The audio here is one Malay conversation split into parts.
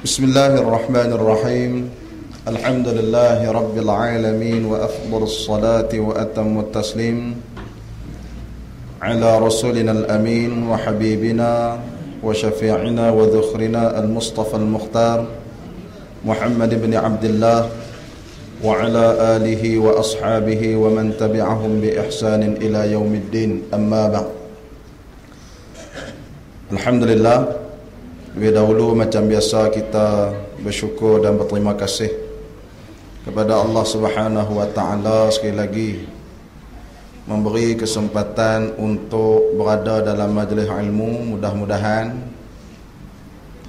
Bismillahirrahmanirrahim. Alhamdulillahi rabbil alamin wa afdhalus salati wa atammut taslim ala rasulina al-amin wa habibina wa syafi'ina wa dhukhrina al-mustafa al-mukhtar Muhammad ibn Abdullah wa ala alihi wa ashabihi wa man tabi'ahum bi ihsanin ila yaumiddin. Amma ba'd. Alhamdulillah, lebih dahulu macam biasa kita bersyukur dan berterima kasih kepada Allah Subhanahu wa taala sekali lagi memberi kesempatan untuk berada dalam majlis ilmu. Mudah-mudahan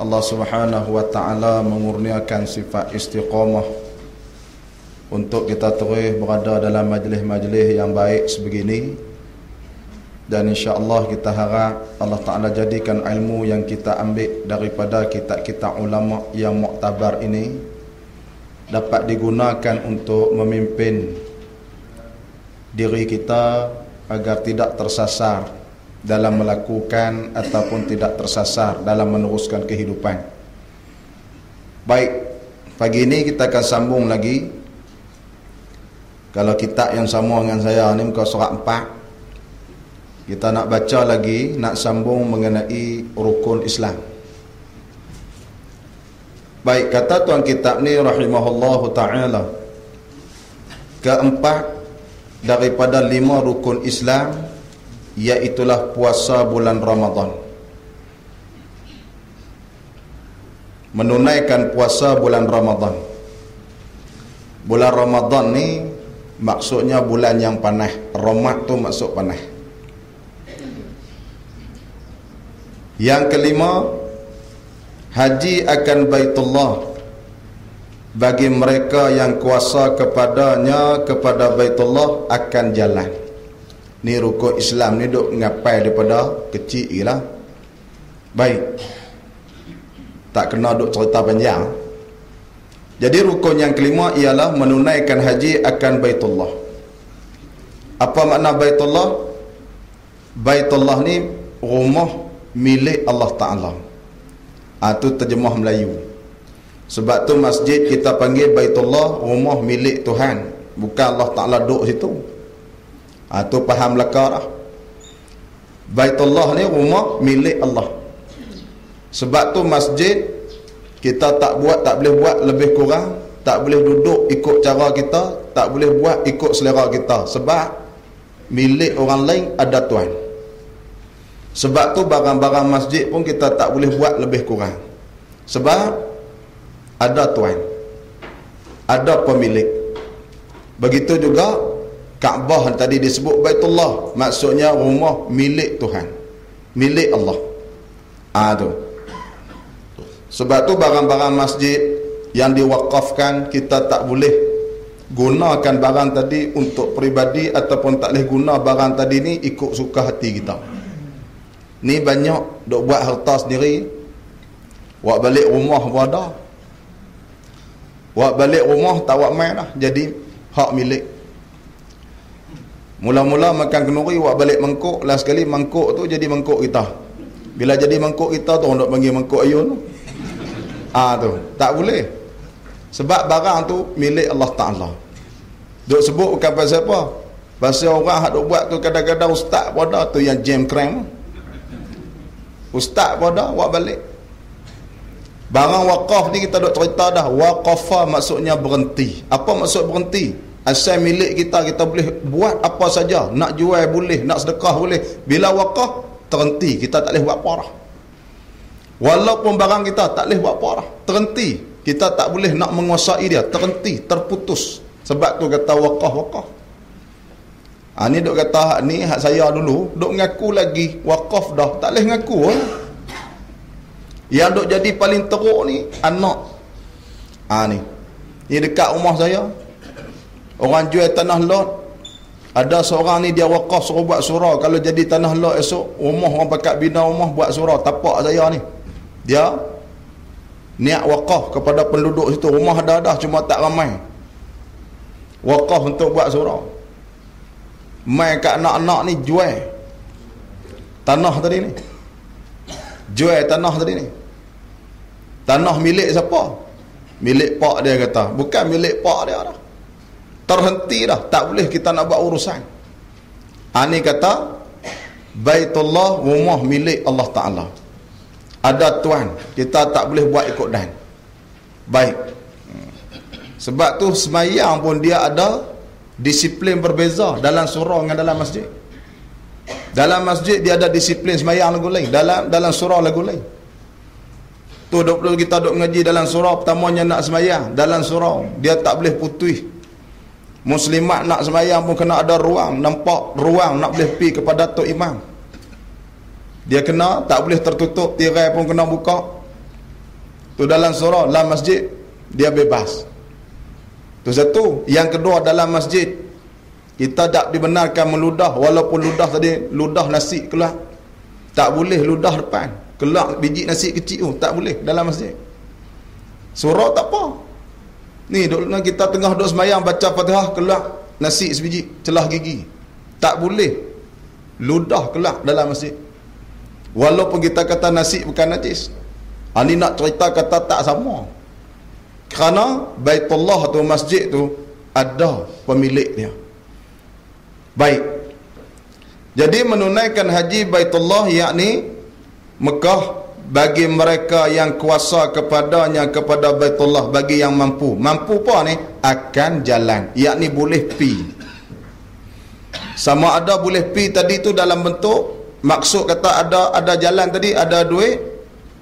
Allah Subhanahu wa taala mengurniakan sifat istiqamah untuk kita terus berada dalam majlis-majlis yang baik sebegini. Dan insya-Allah kita harap Allah Ta'ala jadikan ilmu yang kita ambil daripada kitab-kitab ulama yang muktabar ini dapat digunakan untuk memimpin diri kita agar tidak tersasar dalam melakukan ataupun tidak tersasar dalam meneruskan kehidupan. Baik, pagi ini kita akan sambung lagi. Kalau kitab yang sama dengan saya ni muka surat 4, kita nak baca lagi, nak sambung mengenai rukun Islam. Baik, kata tuan kitab ni rahimahullahu ta'ala, keempat daripada 5 rukun Islam iaitulah puasa bulan Ramadan. Menunaikan puasa bulan Ramadan. Bulan Ramadan ni maksudnya bulan yang panas. Ramad tu maksud panas. Yang kelima, haji akan Baitullah bagi mereka yang kuasa kepadanya, kepada Baitullah akan jalan. Ni rukun Islam ni duk ngapai daripada kecil lah. Baik, tak kena duk cerita panjang. Jadi rukun yang kelima ialah menunaikan haji akan Baitullah. Apa makna Baitullah? Baitullah ni rumah milik Allah Ta'ala. Itu terjemah Melayu. Sebab tu masjid kita panggil Baitullah, rumah milik Tuhan. Bukan Allah Ta'ala duduk situ. Itu faham lekar lah. Baitullah ni rumah milik Allah. Sebab tu masjid kita tak boleh buat lebih kurang. Tak boleh duduk ikut cara kita. Tak boleh buat ikut selera kita. Sebab milik orang lain ada Tuhan. Sebab tu barang-barang masjid pun kita tak boleh buat lebih kurang. Sebab ada tuan, ada pemilik. Begitu juga Kaabah yang tadi disebut Baitullah, maksudnya rumah milik Tuhan, milik Allah. Tu. Sebab tu barang-barang masjid yang diwakafkan kita tak boleh gunakan barang tadi untuk peribadi, ataupun tak boleh guna barang tadi ni ikut suka hati kita. Ni banyak duk buat harta sendiri, buat balik rumah pun ada. Buat balik rumah tak buat main dah, jadi hak milik. Mula-mula makan kenduri, buat balik mangkuk, last sekali mangkuk tu jadi mangkuk kita. Bila jadi mangkuk kita tu, orang duk panggil mangkuk ayun tu. Tu tak boleh. Sebab barang tu milik Allah Ta'ala. Duk sebut bukan pasal apa, pasal orang hak duk buat tu kadang-kadang ustaz pun ada tu yang jam cram. Ustaz pun ada buat balik. Barang wakaf ni kita duk cerita dah. Waqafa maksudnya berhenti. Apa maksud berhenti? Asal milik kita, kita boleh buat apa saja. Nak jual boleh, nak sedekah boleh. Bila wakaf, terhenti. Kita tak boleh buat apa dah. Walaupun barang kita tak boleh buat apa dah, terhenti. Kita tak boleh nak menguasai dia, terhenti, terputus. Sebab tu kata wakaf. Ni duk kata ni hak saya dulu duk ngaku lagi wakaf dah, tak boleh ngaku lah. Yang duk jadi paling teruk ni anak. Ni dekat rumah saya, orang jual tanah lot. Ada seorang ni dia wakaf suruh buat surau, kalau jadi tanah lot esok rumah orang pakat bina rumah buat surau. Tapak saya ni, dia niat wakaf kepada penduduk situ. Rumah ada cuma tak ramai. Wakaf untuk buat surau. Mai kat anak-anak ni jual tanah tadi ni. Jual tanah tadi ni. Tanah milik siapa? Milik pak dia kata. Bukan milik pak dia dah. Terhenti dah. Tak boleh kita nak buat urusan. Ini kata Baitullah, rumah milik Allah Ta'ala. Ada tuan. Kita tak boleh buat ikut dan. Baik. Sebab tu semayang pun dia ada disiplin berbeza dalam surau dengan dalam masjid. Dalam masjid dia ada disiplin semayang lagu lain. Dalam surau lagu lain. Tu kita duk mengaji dalam surau, pertamanya nak semayang dalam surau, dia tak boleh putih. Muslimat nak semayang pun kena ada ruang, nampak ruang nak boleh pergi kepada Tok Imam. Dia kena, tak boleh tertutup, tirai pun kena buka. Tu dalam surau, dalam masjid dia bebas. Tu satu. Yang kedua, dalam masjid kita tak dibenarkan meludah, walaupun ludah tadi ludah nasi keluar. Tak boleh ludah depan. Keluar biji nasi kecil tu tak boleh dalam masjid. Surau tak apa. Ni kita tengah duduk semayang baca Fatihah, keluar nasi sebiji celah gigi. Tak boleh ludah keluar dalam masjid. Walaupun kita kata nasi bukan najis. Ini nak cerita kata tak sama. Kerana Baitullah tu, masjid tu ada pemilik dia. Baik. Jadi menunaikan haji Baitullah, yakni Mekah, bagi mereka yang kuasa kepadanya, kepada Baitullah, bagi yang mampu. Mampu apa ni? Akan jalan, yakni boleh pi. Sama ada boleh pi tadi tu dalam bentuk, maksud kata ada jalan tadi, ada duit,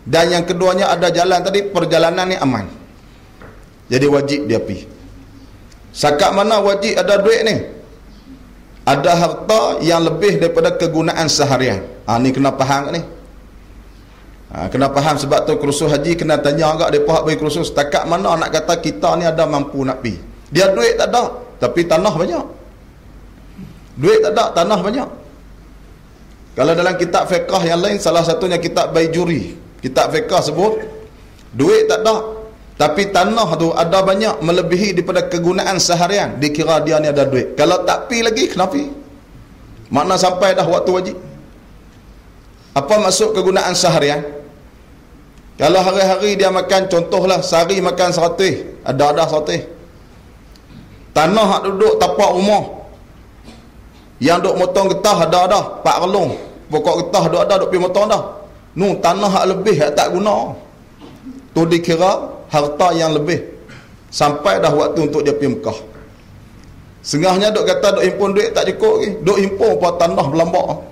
dan yang keduanya ada jalan tadi, perjalanan ni aman. Jadi wajib dia pi. Sakat mana wajib ada duit ni? Ada harta yang lebih daripada kegunaan seharian. Ni kena faham ni. Kena faham, sebab tu kursus haji kena tanya agak mereka hak bagi kursus, setakat mana nak kata kita ni ada mampu nak pi. Dia duit tak ada, tapi tanah banyak. Duit tak ada, tanah banyak. Kalau dalam kitab fiqh yang lain, salah satunya kitab Baijuri, kitab fiqh sebut duit tak ada, tapi tanah tu ada banyak, melebihi daripada kegunaan seharian, dikira dia ni ada duit. Kalau tak pi lagi, kenapa? Makna sampai dah waktu wajib. Apa maksud kegunaan seharian? Kalau hari-hari dia makan, contohlah sehari makan 100, ada 100. Tanah hak duduk tapak rumah, yang duk motong getah ada 4 relung. Pokok getah ada duk pergi motong dah. Tanah hak lebih hak tak guna, tu dikira harta yang lebih. Sampai dah waktu untuk dia pergi Mekah. Sengahnya duk kata duk himpun duit tak cukup lagi, duk himpun apa tanah berlambak.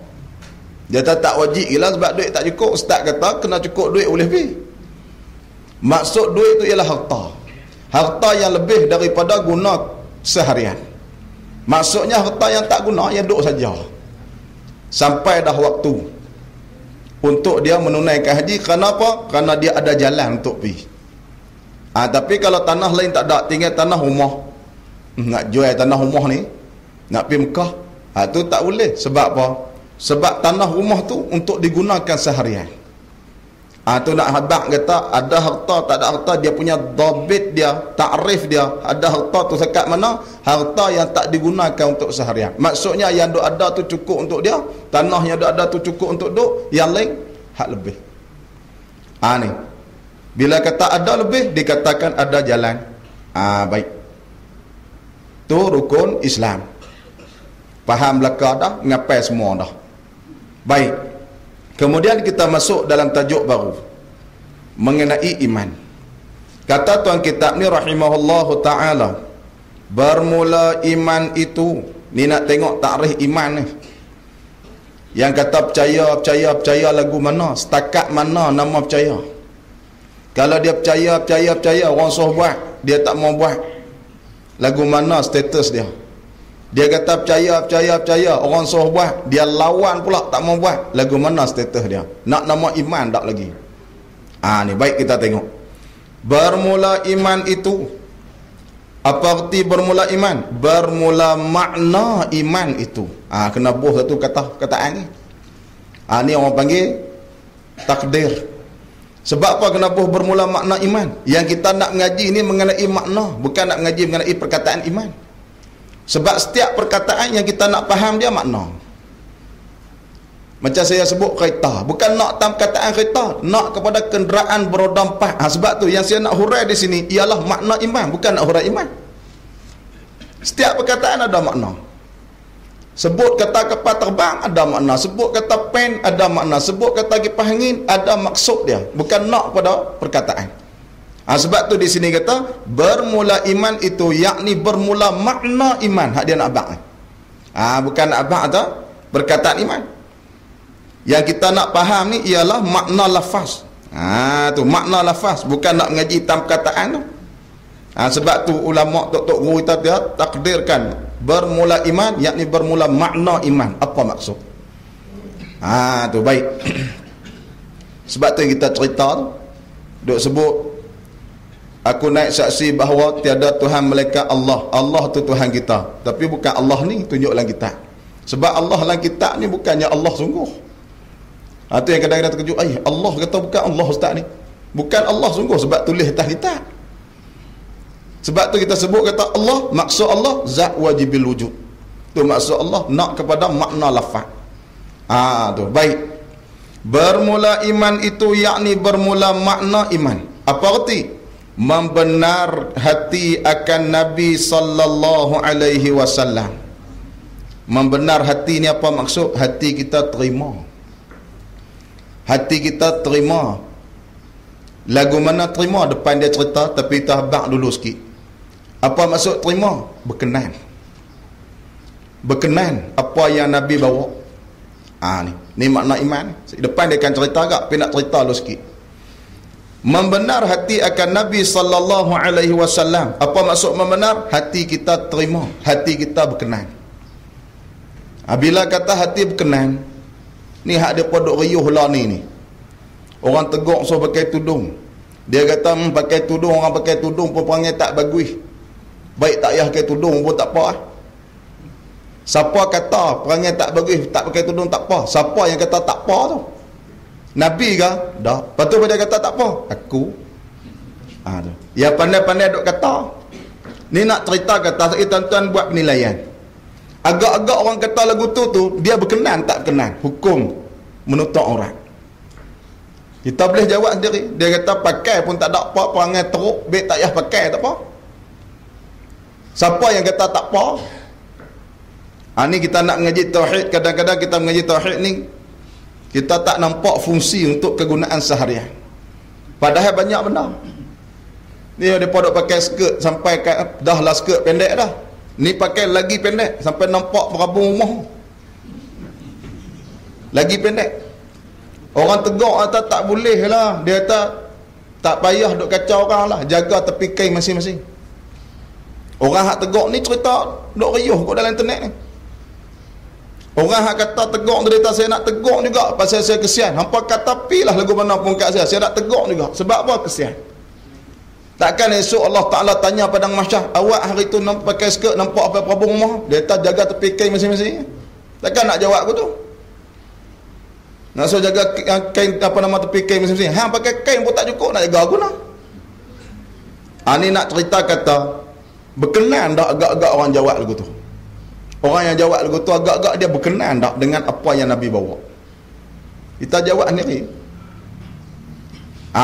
Dia tak wajib gila sebab duit tak cukup. Ustaz kata kena cukup duit boleh pergi. Maksud duit tu ialah harta. Harta yang lebih daripada guna seharian. Maksudnya harta yang tak guna, yang duduk saja. Sampai dah waktu untuk dia menunaikan haji. Kenapa? Kerana dia ada jalan untuk pergi. Tapi kalau tanah lain tak ada, tinggal tanah rumah, nak jual tanah rumah ni, nak pergi Mekah, tu tak boleh. Sebab apa? Sebab tanah rumah tu untuk digunakan seharian. Tu nak habaq kata ada harta tak ada harta, dia punya dhabit dia, takrif dia. Ada harta tu sekat mana? Harta yang tak digunakan untuk seharian. Maksudnya yang duk ada tu cukup untuk dia, tanah yang duk ada tu cukup untuk duk, yang lain hak lebih. Ni. Bila kata ada lebih, dikatakan ada jalan. Baik. Tu rukun Islam. Faham belaka dah, ngapai semua dah. Baik. Kemudian kita masuk dalam tajuk baru mengenai iman. Kata tuan kitab ni rahimahullahu ta'ala, bermula iman itu, ni nak tengok takrif iman ni. Yang kata percaya lagu mana, setakat mana nama percaya. Kalau dia percaya, orang suruh buat, dia tak mau buat, lagu mana status dia. Dia kata percaya, orang suruh buat, dia lawan pula, tak mau buat, lagu mana status dia? Nak nama iman tak lagi? Ni baik kita tengok. Bermula iman itu, apa arti bermula iman? Bermula makna iman itu. Kena buh satu kataan ni. Ni orang panggil takdir. Sebab apa kena buh bermula makna iman? Yang kita nak mengaji ni mengenai makna, bukan nak mengaji mengenai perkataan iman. Sebab setiap perkataan yang kita nak faham dia makna. Macam saya sebut kereta, bukan nak tam kataan kereta, nak kepada kenderaan beroda empat. Sebab tu yang saya nak hurai di sini ialah makna iman, bukan nak hurai iman. Setiap perkataan ada makna. Sebut kata kapal terbang ada makna, sebut kata pen ada makna, sebut kata kipas angin ada maksud dia, bukan nak pada perkataan. Sebab tu di sini kata bermula iman itu yakni bermula makna iman. Hak dia nak abang. Bukan nak abang atau perkataan iman. Yang kita nak faham ni ialah makna lafaz. Tu makna lafaz, bukan nak mengaji tam perkataan tu. Sebab tu ulama tok-tok guru kita dia takdirkan bermula iman yakni bermula makna iman. Apa maksud? Tu baik. Sebab tu yang kita cerita tu duk sebut aku naik saksi bahawa tiada Tuhan malaikat Allah. Allah tu Tuhan kita. Tapi bukan Allah ni tunjuk dalam kitab. Sebab Allah dalam kitab ni bukannya Allah sungguh. Itu yang kadang-kadang terkejut. Allah kata bukan Allah ustaz ni. Bukan Allah sungguh sebab tulis atas kitab. Sebab tu kita sebut kata Allah, maksud Allah zat wajibil wujud. Tu maksud Allah nak kepada makna lafaz. Tu baik. Bermula iman itu yakni bermula makna iman. Apa arti? Membenar hati akan Nabi sallallahu alaihi wasallam. Membenar hati ni apa maksud? Hati kita terima. Hati kita terima. Lagu mana terima? Depan dia cerita tapi kita habaq dulu sikit. Apa maksud terima? Berkenan. Berkenan apa yang Nabi bawa. Ni makna iman. Depan dia akan cerita agak, tapi nak cerita dulu sikit. Membenar hati akan Nabi sallallahu alaihi wasallam. Apa maksud membenar? Hati kita terima, hati kita berkenan. Bila kata hati berkenan, ni hak dia podok riuh lah ni. Orang teguk so pakai tudung. Dia kata pakai tudung, orang pakai tudung pun perangai tak bagus. Baik tak payah pakai tudung pun tak apa. Siapa kata perangai tak bagus, tak pakai tudung tak apa? Siapa yang kata tak apa tu? Nabi ke? Dah. Lepas tu dia kata tak apa? Aku. Ya pandai-pandai duk kata. Ni nak cerita kata, tuan-tuan buat penilaian. Agak-agak orang kata lagu tu dia berkenan tak berkenan? Hukum menuntut orang. Kita boleh jawab sendiri. Dia kata pakai pun tak ada apa, perangai teruk, baik tak payah pakai tak apa. Siapa yang kata tak apa? Ni kita nak mengaji tauhid, kadang-kadang kita mengaji tauhid ni kita tak nampak fungsi untuk kegunaan seharian. Padahal banyak benda. Ni dia dok pakai skirt sampai dah lah skirt pendek dah. Ni pakai lagi pendek sampai nampak berabung rumah. Lagi pendek. Orang tegur kata tak boleh lah. Dia kata tak payah duk kacau orang lah. Jaga tepi kain masing-masing. Orang hak tegur ni cerita duk riuh kat dalam internet ni. Orang hak kata tegur tu dia kata saya nak tegur juga pasal saya kesian. Hampa kata pilah lagu mana pun kat saya nak tegur juga. Sebab apa kesian? Takkan esok Allah Ta'ala tanya padang mahsyar, awak hari tu nampak pakai skirt, nampak apa perabung rumah? Dia kata jaga tepi kain masing-masing. Takkan nak jawab aku tu? Nak suruh jaga kain apa nama tepi kain masing-masing. Hang pakai kain pun tak cukup, nak jaga aku lah. Ni nak cerita kata berkenan tak agak-agak orang jawab lagu tu. Orang yang jawab lagu tu agak-agak dia berkenan tak dengan apa yang Nabi bawa. Kita jawab sendiri.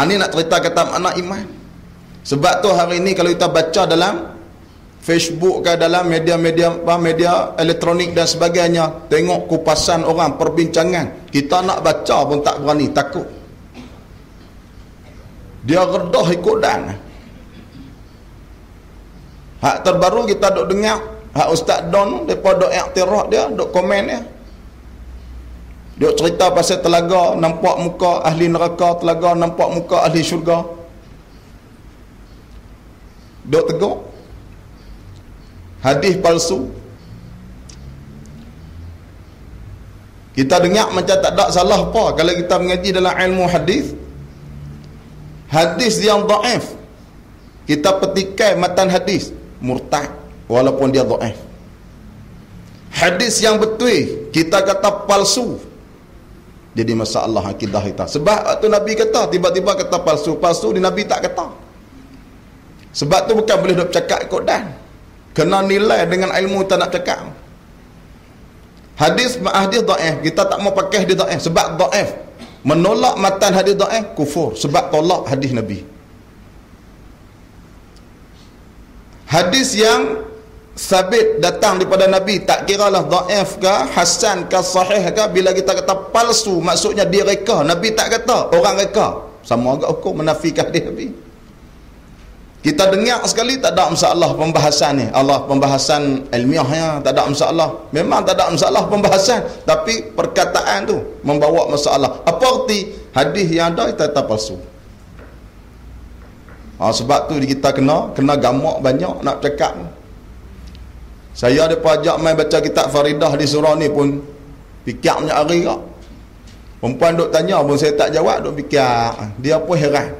Ni nak cerita kata makna iman. Sebab tu hari ni kalau kita baca dalam Facebook ke dalam media elektronik dan sebagainya, tengok kupasan orang, perbincangan, kita nak baca pun tak berani, takut. Dia redah ikut dan. Hak terbaru kita duk dengar hak Ustaz Don depa duk iktiraf dia, duk komen dia. Dia cerita pasal telaga nampak muka ahli neraka, telaga nampak muka ahli syurga. Duk tegur hadis palsu. Kita dengar macam tak ada salah apa kalau kita mengaji dalam ilmu hadis. Hadis yang dhaif kita petikai matan hadis murtad walaupun dia dhaif. Hadis yang betul kita kata palsu, jadi masalah akidah kita. Sebab tu Nabi kata tiba-tiba kata palsu di Nabi tak kata. Sebab tu bukan boleh duk cakap ikut dan. Kena nilai dengan ilmu tak nak cakap. Hadis dhaif, kita tak mau pakai hadis dhaif sebab dhaif. Menolak matan hadis dhaif kufur sebab tolak hadis Nabi. Hadis yang sabit datang daripada Nabi, tak kiralah dhaif ke, hasan ke, sahih ke, bila kita kata palsu, maksudnya dia reka. Nabi tak kata orang reka. Sama agak hukum menafikan hadis Nabi. Kita dengar sekali tak ada masalah pembahasan ni. Allah pembahasan ilmiahnya tak ada masalah. Memang tak ada masalah pembahasan, tapi perkataan tu membawa masalah. Apa arti hadis yang ada itu tetap palsu? Sebab tu kita kena gamak banyak nak cakap. Saya ada pajak main baca kitab Faridah di surah ni pun fikir banyak hari kak. Perempuan duk tanya pun saya tak jawab, duk fikir. Dia pun heran.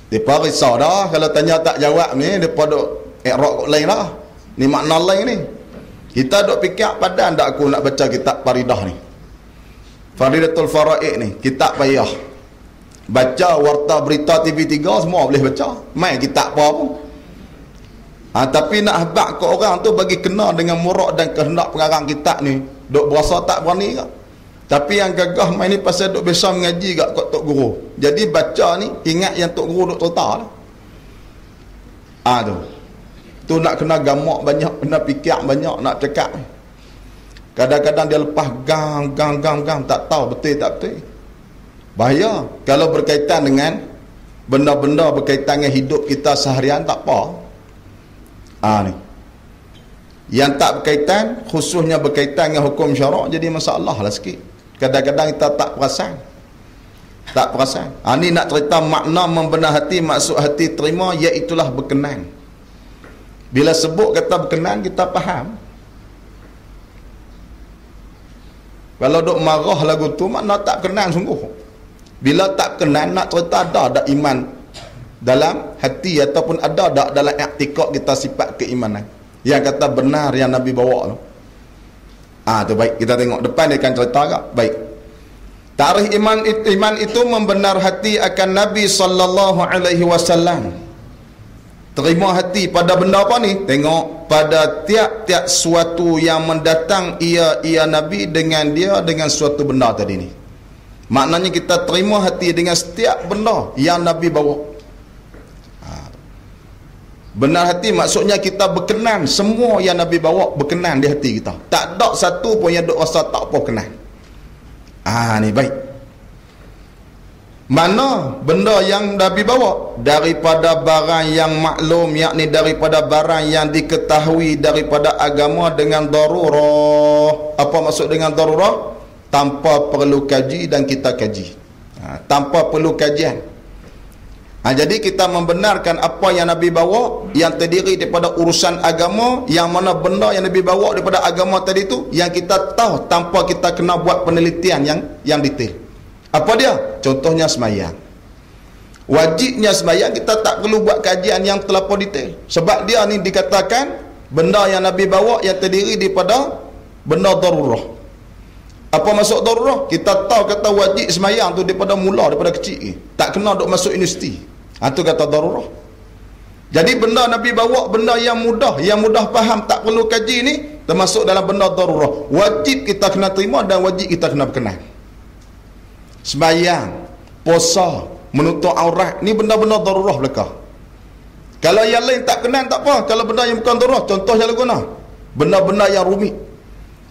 Depa risau dah kalau tanya tak jawab ni, depa duk i'rab lain dah. Ni makna lain ni. Kita duk fikir padan dak aku nak baca kitab Faridah ni. Faridatul Faraid ni, kitab payah. Baca warta berita TV3 semua boleh baca. Mai kitab apa pun. Tapi nak habaq ke orang tu bagi kena dengan murak dan kehendak pengarang kitab ni, duk berasa tak berani ke? Tapi yang gagah main ni pasal duk biasa mengaji kat Tok Guru. Jadi baca ni ingat yang Tok Guru duk cerita lah. Tu nak kena gamak banyak, kena fikir banyak nak cakap. Kadang-kadang dia lepas gang tak tahu betul tak betul. Bahaya kalau berkaitan dengan benda-benda berkaitan dengan hidup kita seharian tak apa. Ni. Yang tak berkaitan, khususnya berkaitan dengan hukum syarak, jadi masalah lah sikit. Kadang-kadang kita tak perasan. Ni nak cerita makna membenar hati, maksud hati terima, iaitulah berkenan. Bila sebut kata berkenan, kita faham. Kalau duk marah lagu tu, makna tak berkenan sungguh. Bila tak berkenan, nak cerita ada iman dalam hati ataupun ada tak dalam i'tikad kita sifat keimanan yang kata benar yang Nabi bawa tu. Tu baik, kita tengok depan dia akan cerita agak baik. Tarikh iman itu membenar hati akan Nabi sallallahu alaihi wasallam. Terima hati pada benda apa ni? Tengok pada tiap-tiap suatu yang mendatang ia Nabi dengan suatu benda tadi ni. Maknanya kita terima hati dengan setiap benda yang Nabi bawa. Benar hati maksudnya kita berkenan semua yang Nabi bawa, berkenan di hati kita. Tak ada satu pun yang duk rasa tak apa kenan. Ni baik. Mana benda yang Nabi bawa? Daripada barang yang maklum, yakni daripada barang yang diketahui daripada agama dengan darurah. Apa maksud dengan darurah? Tanpa perlu kaji dan kita kaji. Tanpa perlu kajian. Jadi kita membenarkan apa yang Nabi bawa yang terdiri daripada urusan agama, yang mana benda yang Nabi bawa daripada agama tadi tu yang kita tahu tanpa kita kena buat penelitian yang detail. Apa dia? Contohnya sembahyang. Wajibnya sembahyang kita tak perlu buat kajian yang terlampau detail. Sebab dia ni dikatakan benda yang Nabi bawa yang terdiri daripada benda darurah. Apa maksud darurah? Kita tahu kata wajib sembahyang tu daripada mula, daripada kecil. Tak kena duk masuk universiti. Itu kata darurah. Jadi benda Nabi bawa, benda yang mudah faham, tak perlu kaji ni, termasuk dalam benda darurah. Wajib kita kena terima dan wajib kita kena berkenan. Sembahyang, puasa, menutup aurat, ni benda-benda darurah belaka. Kalau yang lain tak kenal tak apa. Kalau benda yang bukan darurah, contohnya lagu mana? Benda-benda yang rumit.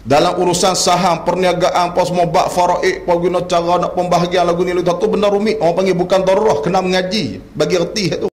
Dalam urusan saham, perniagaan, apa semua bab faraid, apa guna cara nak pembahagian lagu ni, lagu tu benda rumit. Orang panggil bukan darurah, kena mengaji bagi erti tu.